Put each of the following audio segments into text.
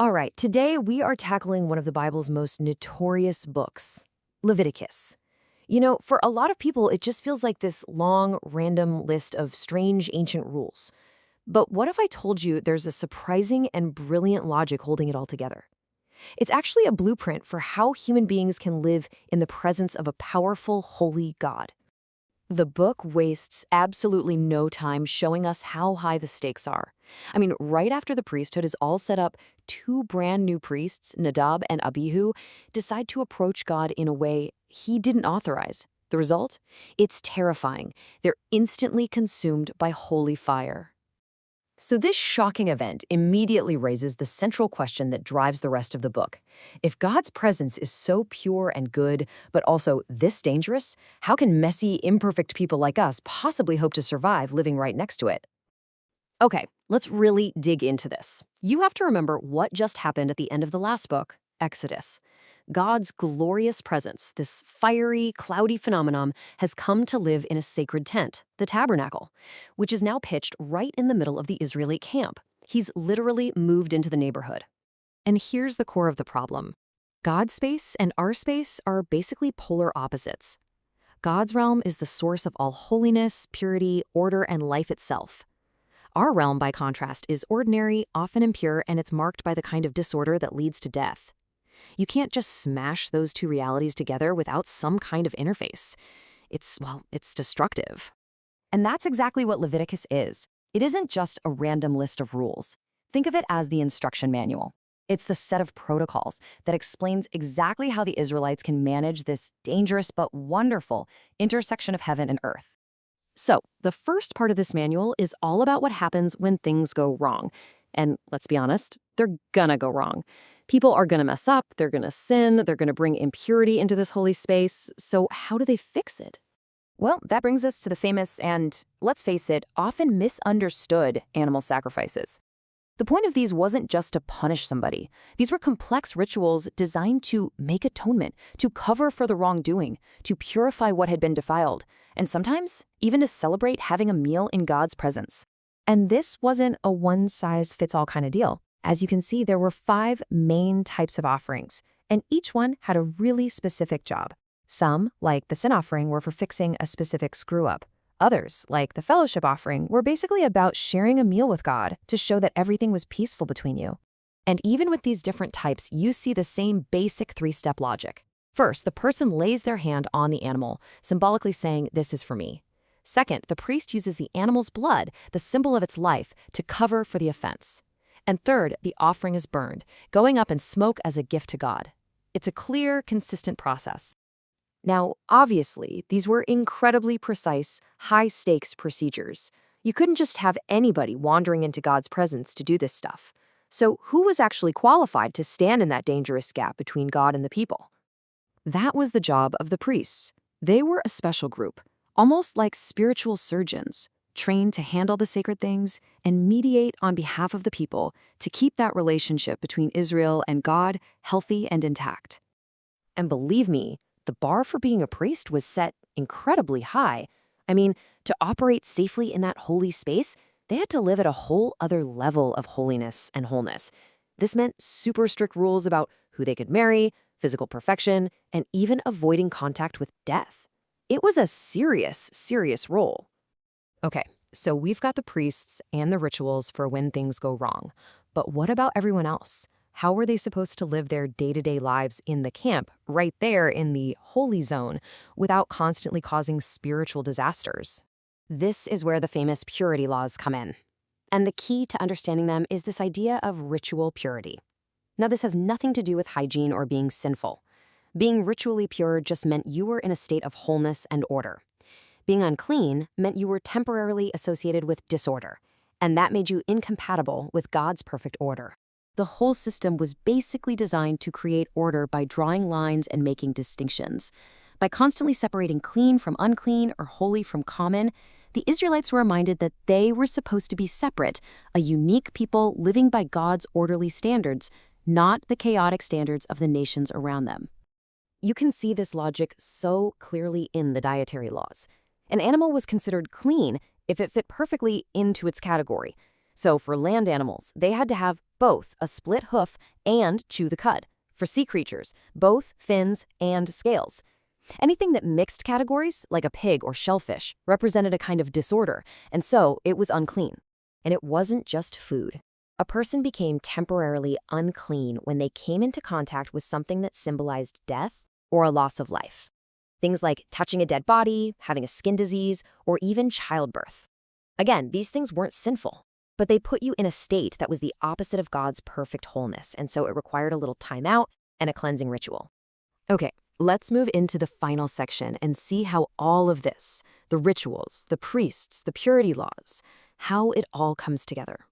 All right, today we are tackling one of the Bible's most notorious books, Leviticus. For a lot of people, it just feels like this long, random list of strange ancient rules. But what if I told you there's a surprising and brilliant logic holding it all together? It's actually a blueprint for how human beings can live in the presence of a powerful, holy God. The book wastes absolutely no time showing us how high the stakes are. I mean, right after the priesthood is all set up, two brand new priests, Nadab and Abihu, decide to approach God in a way he didn't authorize. The result? It's terrifying. They're instantly consumed by holy fire. So this shocking event immediately raises the central question that drives the rest of the book. If God's presence is so pure and good, but also this dangerous, how can messy, imperfect people like us possibly hope to survive living right next to it? Okay, let's really dig into this. You have to remember what just happened at the end of the last book, Exodus. God's glorious presence, this fiery, cloudy phenomenon, has come to live in a sacred tent, the tabernacle, which is now pitched right in the middle of the Israelite camp. He's literally moved into the neighborhood. And here's the core of the problem. God's space and our space are basically polar opposites. God's realm is the source of all holiness, purity, order, and life itself. Our realm, by contrast, is ordinary, often impure, and it's marked by the kind of disorder that leads to death. You can't just smash those two realities together without some kind of interface. It's destructive. And that's exactly what Leviticus is. It isn't just a random list of rules. Think of it as the instruction manual. It's the set of protocols that explains exactly how the Israelites can manage this dangerous but wonderful intersection of heaven and earth. So, the first part of this manual is all about what happens when things go wrong. And let's be honest, they're gonna go wrong. People are gonna mess up, they're gonna sin, they're gonna bring impurity into this holy space. So how do they fix it? Well, that brings us to the famous and, let's face it, often misunderstood animal sacrifices. The point of these wasn't just to punish somebody. These were complex rituals designed to make atonement, to cover for the wrongdoing, to purify what had been defiled, and sometimes even to celebrate having a meal in God's presence. And this wasn't a one-size-fits-all kind of deal. As you can see, there were 5 main types of offerings, and each one had a really specific job. Some, like the sin offering, were for fixing a specific screw-up. Others, like the fellowship offering, were basically about sharing a meal with God to show that everything was peaceful between you. And even with these different types, you see the same basic 3-step logic. First, the person lays their hand on the animal, symbolically saying, "This is for me." Second, the priest uses the animal's blood, the symbol of its life, to cover for the offense. And third, the offering is burned, going up in smoke as a gift to God. It's a clear, consistent process. Now, obviously, these were incredibly precise, high-stakes procedures. You couldn't just have anybody wandering into God's presence to do this stuff. So who was actually qualified to stand in that dangerous gap between God and the people? That was the job of the priests. They were a special group, almost like spiritual surgeons, trained to handle the sacred things and mediate on behalf of the people to keep that relationship between Israel and God healthy and intact. And believe me, the bar for being a priest was set incredibly high. I mean, to operate safely in that holy space, they had to live at a whole other level of holiness and wholeness. This meant super strict rules about who they could marry, physical perfection, and even avoiding contact with death. It was a serious, serious role. Okay, so we've got the priests and the rituals for when things go wrong. But what about everyone else? How were they supposed to live their day-to-day lives in the camp, right there in the holy zone, without constantly causing spiritual disasters? This is where the famous purity laws come in. And the key to understanding them is this idea of ritual purity. Now, this has nothing to do with hygiene or being sinful. Being ritually pure just meant you were in a state of wholeness and order. Being unclean meant you were temporarily associated with disorder, and that made you incompatible with God's perfect order. The whole system was basically designed to create order by drawing lines and making distinctions. By constantly separating clean from unclean or holy from common, the Israelites were reminded that they were supposed to be separate, a unique people living by God's orderly standards, not the chaotic standards of the nations around them. You can see this logic so clearly in the dietary laws. An animal was considered clean if it fit perfectly into its category. So for land animals, they had to have both a split hoof and chew the cud. For sea creatures, both fins and scales. Anything that mixed categories, like a pig or shellfish, represented a kind of disorder, and so it was unclean. And it wasn't just food. A person became temporarily unclean when they came into contact with something that symbolized death or a loss of life. Things like touching a dead body, having a skin disease, or even childbirth. Again, these things weren't sinful, but they put you in a state that was the opposite of God's perfect wholeness, and so it required a little time out and a cleansing ritual. Okay, let's move into the final section and see how all of this, the rituals, the priests, the purity laws, how it all comes together.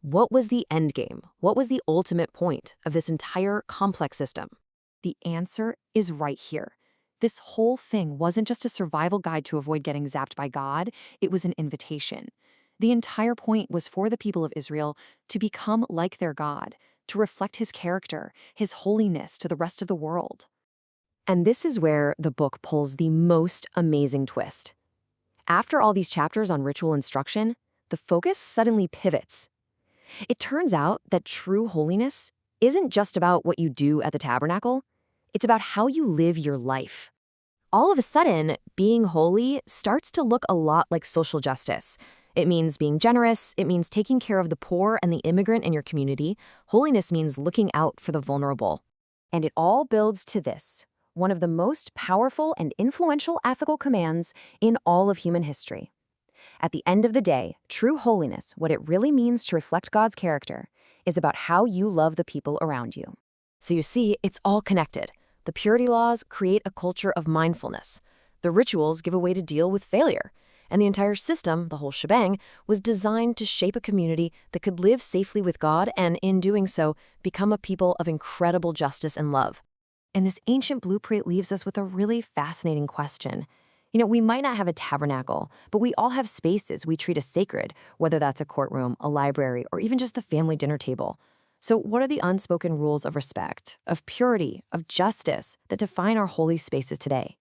What was the end game? What was the ultimate point of this entire complex system? The answer is right here. This whole thing wasn't just a survival guide to avoid getting zapped by God, it was an invitation. The entire point was for the people of Israel to become like their God, to reflect his character, his holiness to the rest of the world. And this is where the book pulls the most amazing twist. After all these chapters on ritual instruction, the focus suddenly pivots. It turns out that true holiness isn't just about what you do at the tabernacle, it's about how you live your life. All of a sudden, being holy starts to look a lot like social justice. It means being generous, it means taking care of the poor and the immigrant in your community. Holiness means looking out for the vulnerable. And it all builds to this, one of the most powerful and influential ethical commands in all of human history. At the end of the day, true holiness, what it really means to reflect God's character, is about how you love the people around you. So you see, it's all connected. The purity laws create a culture of mindfulness. The rituals give a way to deal with failure. And the entire system, the whole shebang, was designed to shape a community that could live safely with God and, in doing so, become a people of incredible justice and love. And this ancient blueprint leaves us with a really fascinating question. We might not have a tabernacle, but we all have spaces we treat as sacred, whether that's a courtroom, a library, or even just the family dinner table. So what are the unspoken rules of respect, of purity, of justice that define our holy spaces today?